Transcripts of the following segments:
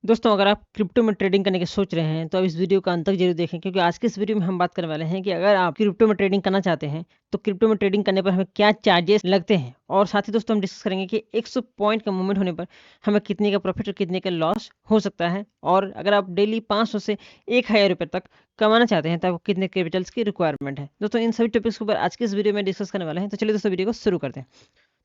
दोस्तों अगर आप क्रिप्टो में ट्रेडिंग करने की सोच रहे हैं तो आप इस वीडियो का अंत तक जरूर देखें, क्योंकि आज के इस वीडियो में हम बात करने वाले हैं कि अगर आप क्रिप्टो में ट्रेडिंग करना चाहते हैं तो क्रिप्टो में ट्रेडिंग करने पर हमें क्या चार्जेस लगते हैं, और साथ ही दोस्तों हम डिस्कस करेंगे कि 100 पॉइंट का मूवमेंट होने पर हमें कितने का प्रॉफिट और कितने का लॉस हो सकता है, और अगर आप डेली 500 से 1000 रुपये तक कमाना चाहते हैं तो आपको कितने कैपिटल्स की रिक्वायरमेंट है। दोस्तों इन सभी टॉपिक्स के ऊपर आज के इस वीडियो में डिस्कस करने वाले हैं, तो चलिए दोस्तों वीडियो को शुरू करते हैं।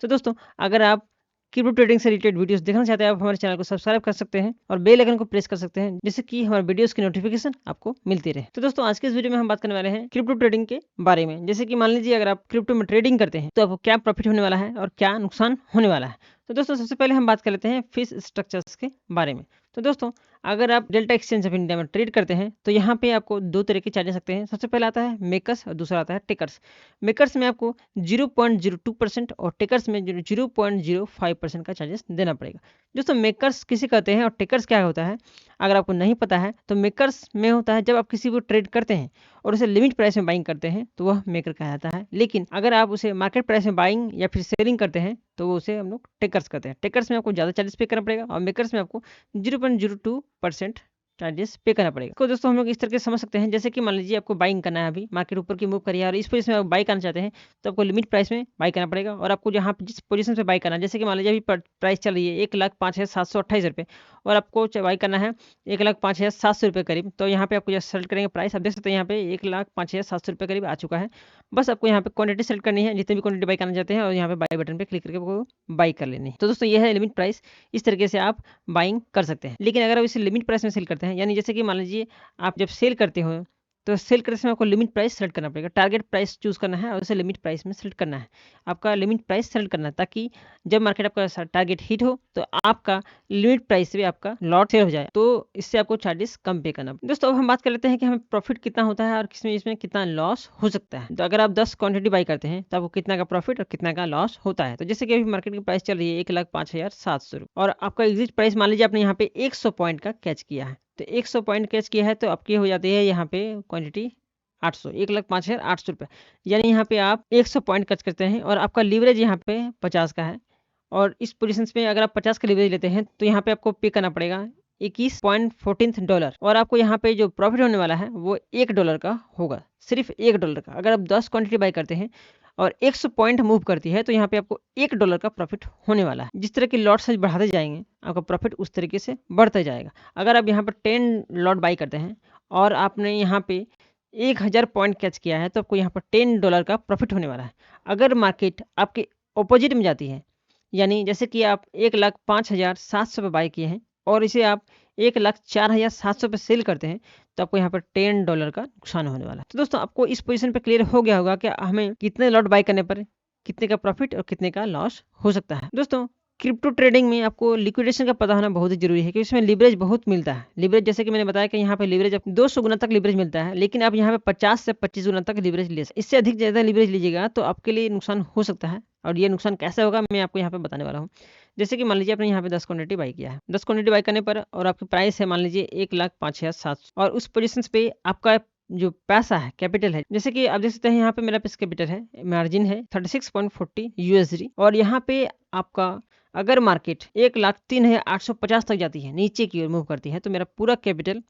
तो दोस्तों अगर आप क्रिप्टो ट्रेडिंग से रिलेटेड वीडियोस देखना चाहते हैं, आप हमारे चैनल को सब्सक्राइब कर सकते हैं और बेल आइकन को प्रेस कर सकते हैं, जिससे कि हमारे वीडियोस की नोटिफिकेशन आपको मिलती रहे। तो दोस्तों आज के इस वीडियो में हम बात करने वाले हैं क्रिप्टो ट्रेडिंग के बारे में। जैसे कि मान लीजिए अगर आप क्रिप्टो में ट्रेडिंग करते हैं तो आपको क्या प्रॉफिट होने वाला है और क्या नुकसान होने वाला है। तो दोस्तों सबसे पहले हम बात कर लेते हैं फीस स्ट्रक्चर्स के बारे में। तो दोस्तों अगर आप डेल्टा एक्सचेंज ऑफ इंडिया में ट्रेड करते हैं तो यहाँ पे आपको दो तरह के चार्जेस लगते हैं। सबसे पहला आता है मेकर्स और दूसरा आता है टेकर्स। मेकर्स में आपको 0.02% और टेकर्स में 0.05% का चार्जेस देना पड़ेगा। दोस्तों मेकर्स किसे कहते हैं और टेकर्स क्या होता है, अगर आपको नहीं पता है तो मेकर्स में होता है जब आप किसी को ट्रेड करते हैं और उसे लिमिट प्राइस में बाइंग करते हैं तो वह मेकर कहलाता है। लेकिन अगर आप उसे मार्केट प्राइस में बाइंग या फिर सेलिंग करते हैं तो वो उसे हम लोग टेकर्स कहते हैं। टेकर्स में आपको ज़्यादा चार्जेस पे करना पड़ेगा और मेकर्स में आपको 0.02% चार्जेस पे करना पड़ेगा। तो दोस्तों हम लोग इस तरह से समझ सकते हैं, जैसे कि मान लीजिए आपको बाइंग करना है, अभी मार्केट ऊपर की मूव करी है और इस पोजीशन में आप बाई करना चाहते हैं तो आपको लिमिट प्राइस में बाई करना पड़ेगा, और आपको जहाँ पे जिस पोजीशन पे बाई करना है, जैसे कि मान लीजिए अभी प्राइस चल रही है 1,05,728 रुपये और आपको बाई करना है 1,05,700 रुपये करीब, तो यहाँ पे आपको जब सेलेक्ट करेंगे प्राइस, आप देख सकते हैं यहाँ पे 1,05,700 रुपये करीब आ चुका है। बस आपको यहाँ पे क्वांटिटी सेलेक्ट करनी है, जितनी भी क्वांटिटी बाई करना चाहते हैं, और यहाँ पे बाई बटन पे क्लिक करके आपको बाई कर लेनी है। तो दोस्तों ये है लिमिट प्राइस, इस तरीके से आप बाइंग कर सकते हैं। लेकिन अगर आप इसे लिमिट प्राइस में सेल करते हैं, यानी जैसे कि मान लीजिए आप जब सेल करते हो तो सेल करते समय आपको लिमिट प्राइस सेलेक्ट करना पड़ेगा, टारगेट प्राइस चूज करना है और उसे लिमिट प्राइस में सेलेक्ट करना है, आपका लिमिट प्राइस सेलेक्ट करना है, ताकि जब मार्केट आपका टारगेट हिट हो तो आपका लिमिट प्राइस से भी आपका लॉट सेल हो जाए, तो इससे आपको चार्जेस कम पे करना। दोस्तों अब हम बात कर लेते हैं कि हमें प्रॉफिट कितना होता है और किसमें इसमें कितना लॉस हो सकता है। तो अगर आप 10 क्वांटिटी बाई करते हैं तो आपको कितना का प्रॉफिट और कितना का लॉस होता है। तो जैसे कि अभी मार्केट की प्राइस चल रही है 1,05,700 रुपये और आपका एग्जिट प्राइस मान लीजिए आपने यहाँ पे 100 पॉइंट का कैच किया है, तो 100 पॉइंट कैच किया है तो आपकी हो जाती है यहाँ पे क्वांटिटी 800, 1,05,800 रुपये, यानी यहाँ पे आप 100 पॉइंट कैच करते हैं और आपका लीवरेज यहाँ पे 50 का है, और इस पोजीशन में अगर आप 50 का लीवरेज लेते हैं तो यहाँ पे आपको पे करना पड़ेगा $21.14, और आपको यहाँ पे जो प्रॉफिट होने वाला है वो $1 का होगा, सिर्फ $1 का। अगर आप 10 क्वांटिटी बाई करते हैं और 100 पॉइंट मूव करती है तो यहाँ पे आपको $1 का प्रॉफिट होने वाला है। जिस तरह की लॉट साइज बढ़ाते जाएंगे आपका प्रॉफिट उस तरीके से बढ़ता जाएगा। अगर आप यहाँ पर 10 लॉट बाई करते हैं और आपने यहाँ पे 1000 पॉइंट कैच किया है तो आपको यहाँ पर $10 का प्रॉफिट होने वाला है। अगर मार्केट आपके ऑपोजिट में जाती है, यानी जैसे कि आप 1,05,700 पे बाई किए हैं और इसे आप 1,04,700 पे सेल करते हैं तो आपको यहाँ पर $10 का नुकसान होने वाला है। तो दोस्तों आपको इस पोजीशन पे क्लियर हो गया होगा कि हमें कितने लॉट बाई करने पर कितने का प्रॉफिट और कितने का लॉस हो सकता है। दोस्तों क्रिप्टो ट्रेडिंग में आपको लिक्विडेशन का पता होना बहुत ही जरूरी है, क्योंकि इसमें लीवरेज बहुत मिलता है। लीवरेज जैसे कि मैंने बताया कि यहाँ पे लीवरेज 200 गुना तक लीवरेज मिलता है, लेकिन आप यहाँ पे 50 से 25 गुना तक लीवरेज ले सकते हैं। इससे अधिक ज़्यादा लीवरेज लीजिएगा तो आपके लिए नुकसान हो सकता है, और ये नुकसान कैसे होगा मैं आपको यहाँ पे बताने वाला हूँ। जैसे कि मान लीजिए आपने यहाँ पे 10 क्वांटिटी बाई किया है, 10 क्वांटिटी बाई करने पर और आपकी प्राइस है मान लीजिए 1,05,700, और उस पोजीशन पे आपका जो पैसा है, कैपिटल है, जैसे कि आप देख सकते हैं यहाँ पे मेरा पैसा कैपिटल है, मार्जिन है 36.40 USD, और यहाँ पे आपका अगर मार्केट 1,03,850 तक जाती है, नीचे की ओर मूव करती है, तो मेरा पूरा कैपिटल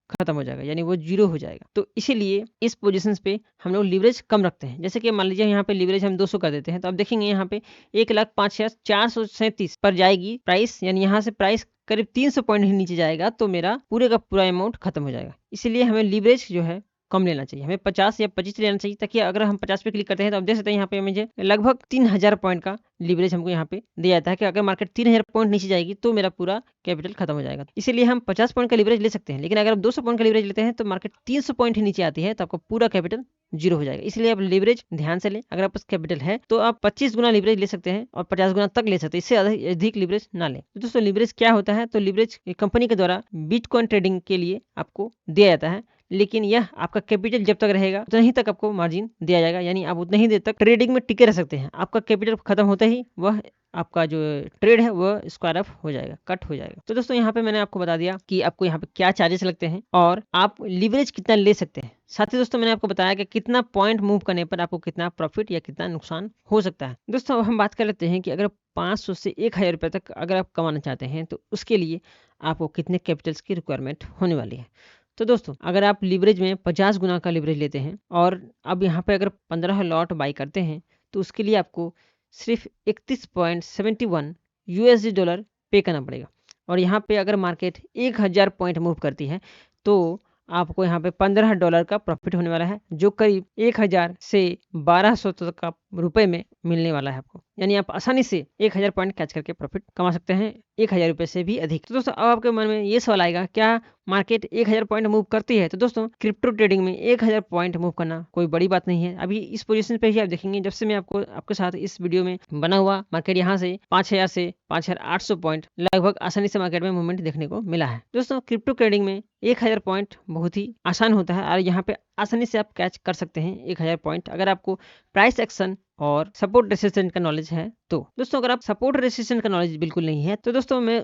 खत्म हो जाएगा, यानी वो जीरो हो जाएगा। तो इसीलिए इस पोजीशंस पे हम लोग लीवरेज कम रखते हैं। जैसे कि मान लीजिए यहाँ पे लीवरेज हम 200 कर देते हैं, तो आप देखेंगे यहाँ पे 1,05,437 पर जाएगी प्राइस, यानी यहाँ से प्राइस करीब 300 पॉइंट ही नीचे जाएगा तो मेरा पूरे का पूरा अमाउंट खत्म हो जाएगा। इसीलिए हमें लीवरेज जो है कम लेना चाहिए, हमें 50 या 25 लेना चाहिए, ताकि अगर हम 50 पे क्लिक करते हैं तो आप देख सकते हैं यहाँ पे मुझे लगभग 3,000 पॉइंट का लीवरेज हमको यहाँ पे दिया जाता है कि अगर मार्केट 3,000 पॉइंट नीचे जाएगी तो मेरा पूरा कैपिटल खत्म हो जाएगा। इसीलिए हम 50 पॉइंट का लीवरेज ले सकते हैं, लेकिन अगर आप 200 पॉइंट का लीवरेज लेते हैं तो मार्केट 300 पॉइंट ही नीचे आती है तो आपको पूरा कैपिटल जीरो हो जाएगा। इसलिए आप लीवरेज ध्यान से लें। अगर आप पास कैपिटल है तो आप 25 गुना लीवरेज ले सकते हैं और 50 गुना तक ले सकते हैं, इससे अधिक लीवरेज ना लें। तो दोस्तों लीवरेज क्या होता है, तो लीवरेज कंपनी के द्वारा बिटकॉइन ट्रेडिंग के लिए आपको दिया जाता है, लेकिन यह आपका कैपिटल जब तक रहेगा उतना ही तक आपको मार्जिन दिया जाएगा, यानी आप उतना ही देर तक ट्रेडिंग में टिके रह सकते हैं। आपका कैपिटल खत्म होता ही वह आपका जो ट्रेड है वह स्क्वायर ऑफ हो जाएगा, कट हो जाएगा। तो दोस्तों यहाँ पे मैंने आपको बता दिया कि आपको यहाँ पे क्या चार्जेस लगते हैं और आप लीवरेज कितना ले सकते हैं। साथ ही दोस्तों मैंने आपको बताया कि कितना पॉइंट मूव करने पर आपको कितना प्रॉफिट या कितना नुकसान हो सकता है। दोस्तों अब हम बात कर लेते हैं कि अगर 500 से 1,000 रुपये तक अगर आप कमाना चाहते हैं तो उसके लिए आपको कितने कैपिटल्स की रिक्वायरमेंट होने वाली है। तो दोस्तों अगर आप लीवरेज में 50 गुना का लीवरेज लेते हैं और अब यहाँ पे अगर 15 लॉट बाई करते हैं तो उसके लिए आपको सिर्फ 31.71 यूएसडी डॉलर पे करना पड़ेगा। और यहाँ पे अगर मार्केट 1000 पॉइंट मूव करती है तो आपको यहाँ पे $15 का प्रॉफिट होने वाला है, जो करीब 1000 से 1200 तक का रुपए में मिलने वाला है आपको। यानी आप आसानी से 1000 पॉइंट कैच करके प्रॉफिट कमा सकते हैं, 1000 रुपए से भी अधिक। तो दोस्तों अब आपके मन में ये सवाल आएगा, क्या मार्केट 1000 पॉइंट मूव करती है? तो दोस्तों क्रिप्टो ट्रेडिंग में 1000 पॉइंट मूव करना कोई बड़ी बात नहीं है। अभी इस पोजीशन पे ही आप देखेंगे, जब से मैं आपके साथ इस वीडियो में बना हुआ, मार्केट यहाँ से 5000 से 5800 पॉइंट लगभग आसानी से मार्केट में मूवमेंट देखने को मिला है। दोस्तों क्रिप्टो ट्रेडिंग में 1000 पॉइंट बहुत ही आसान होता है और यहाँ पे आसानी से आप कैच कर सकते हैं 1000 पॉइंट, अगर आपको प्राइस एक्शन और सपोर्ट रेसिस्टेंट का नॉलेज है तो। दोस्तों अगर आप सपोर्ट रेसिस्टेंट का नॉलेज बिल्कुल नहीं है तो दोस्तों मैं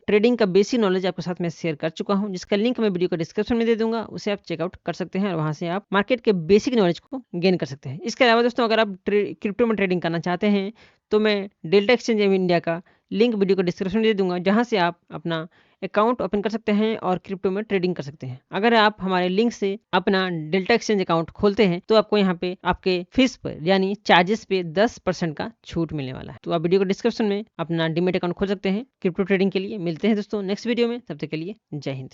ट्रेडिंग का बेसिक नॉलेज आपके साथ मैं शेयर कर चुका हूं, जिसका लिंक मैं वीडियो को डिस्क्रिप्शन में दे दूंगा, उसे आप चेकआउट कर सकते हैं और वहां से आप मार्केट के बेसिक नॉलेज को गेन कर सकते हैं। इसके अलावा दोस्तों अगर आप क्रिप्टो में ट्रेडिंग करना चाहते हैं तो मैं डेल्टा एक्सचेंज इंडिया का लिंक वीडियो को डिस्क्रिप्शन में दे दूंगा, जहां से आप अपना अकाउंट ओपन कर सकते हैं और क्रिप्टो में ट्रेडिंग कर सकते हैं। अगर आप हमारे लिंक से अपना डेल्टा एक्सचेंज अकाउंट खोलते हैं तो आपको यहाँ पे आपके फीस पर यानी चार्जेस पे 10% का छूट मिलने वाला है। तो आप वीडियो को डिस्क्रिप्शन में अपना डीमेट अकाउंट खोल सकते हैं क्रिप्टो ट्रेडिंग के लिए। मिलते हैं दोस्तों नेक्स्ट वीडियो में, तब तक के लिए जय हिंद।